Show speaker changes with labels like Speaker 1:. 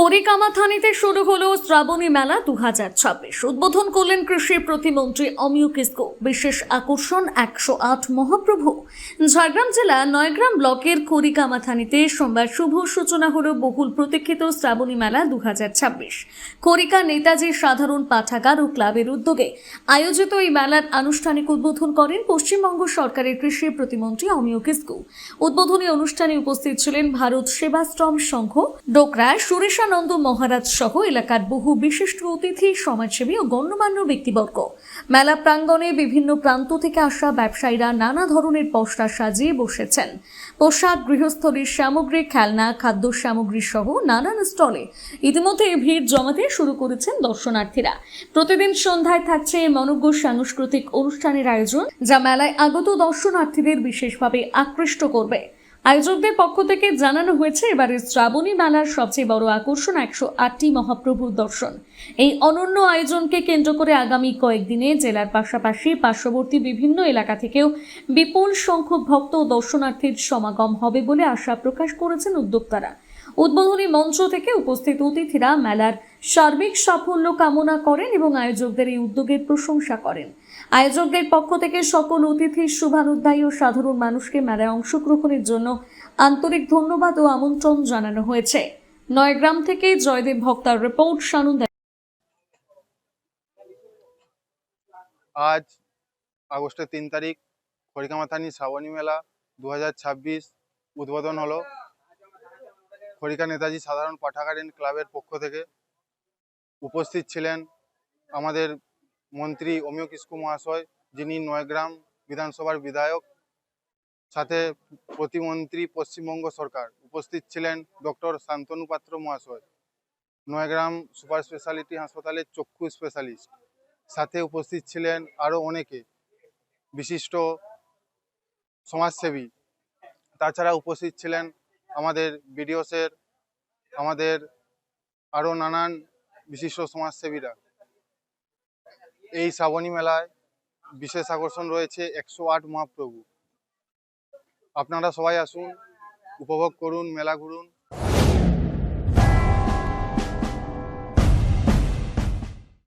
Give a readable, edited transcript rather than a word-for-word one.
Speaker 1: করিকামাথানিতে শুরু হলো শ্রাবণী মেলা 2026। উদ্বোধন করলেন কৃষি প্রতিমন্ত্রী অমিয় কিসকো। বিশেষ আকর্ষণ 108 মহাপ্রভু। ঝাড়গ্রাম জেলা নয়গ্রাম ব্লকের করিকামাথানিতে সোমবার শুভ সূচনা হলো বহুল প্রতীক্ষিত শ্রাবণী মেলা 2026। করিকা নেতাজি সাধারণ পাঠাগার ও ক্লাবের উদ্যোগে আয়োজিত এই মেলার আনুষ্ঠানিক উদ্বোধন করেন পশ্চিমবঙ্গ সরকারের কৃষি প্রতিমন্ত্রী অমিয় কিসকো। উদ্বোধনী অনুষ্ঠানে উপস্থিত ছিলেন ভারত সেবাশ্রম সংঘ ডোকরা সুরেশানন্দ মহারাজ সহ এলাকার বহু বিশিষ্ট অতিথি, সমাজসেবী ও গণ্যমান্য ব্যক্তিবর্গ। মেলা প্রাঙ্গণে বিভিন্ন প্রান্ত থেকে আসা ব্যবসায়ীরা নানা ধরনের পসরা সাজিয়ে বসেছেন। পোশাক, গৃহস্থলীর সামগ্রী, খেলনা, খাদ্য সামগ্রী সহ নানান স্টলে ইতিমধ্যে ভিড় জমাতে শুরু করেছেন দর্শনার্থীরা। প্রতিদিন সন্ধ্যায় থাকছে মনোজ্ঞ সাংস্কৃতিক অনুষ্ঠানের আয়োজন, যা মেলায় আগত দর্শনার্থীদের বিশেষভাবে আকৃষ্ট করবে। আয়োজকদের পক্ষ থেকে জানানো হয়েছে, এবারের শ্রাবণী মেলার সবচেয়ে বড় আকর্ষণ 108টি মহাপ্রভুর দর্শন। এই অনন্য আয়োজনকে কেন্দ্র করে আগামী কয়েকদিনে জেলার পাশাপাশি পার্শ্ববর্তী বিভিন্ন এলাকা থেকেও বিপুল সংখ্যক ভক্ত ও দর্শনার্থীর সমাগম হবে বলে আশা প্রকাশ করেছেন উদ্যোক্তারা। উদ্বোধনী মঞ্চ থেকে উপস্থিত অতিথিরা মেলার সার্বিক সাফল্য কামনা করেন এবং আয়োজকদের এই উদ্যোগের প্রশংসা করেন। আয়োজকদের পক্ষ থেকে সকল অতিথির শুভানুধ্যায়ী ও সাধারণ মানুষকে মেলায় অংশগ্রহণের জন্য আন্তরিক ধন্যবাদ ও আমন্ত্রণ জানানো হয়েছে। নয়গ্রাম থেকে জয়দেব ভক্তার রিপোর্ট। সানন্দ।
Speaker 2: আজ আগস্টের 3 তারিখ খড়িকামাথানি শ্রাবণী মেলা 2026 উদ্বোধন হলো খড়িকা নেতাজি সাধারণ পাঠাগার ক্লাবের পক্ষ থেকে। উপস্থিত ছিলেন আমাদের মন্ত্রী অমিয় কিসকো মহাশয়, যিনি নয়গ্রাম বিধানসভার বিধায়ক, সাথে প্রতিমন্ত্রী পশ্চিমবঙ্গ সরকার। উপস্থিত ছিলেন ডক্টর শান্তনু পাত্র মহাশয়, নয়গ্রাম সুপার স্পেশালিটি হাসপাতালের চক্ষু স্পেশালিস্ট। সাথে উপস্থিত ছিলেন আরও অনেকে বিশিষ্ট সমাজসেবী। তাছাড়া উপস্থিত ছিলেন আমাদের বিডিও স্যার, আমাদের আরও নানান বিশিষ্ট সমাজসেবীরা। এই শ্রাবণী মেলায় বিশেষ আকর্ষণ রয়েছে 108 মহাপ্রভু। আপনারা সবাই আসুন, উপভোগ করুন, মেলা ঘুরুন।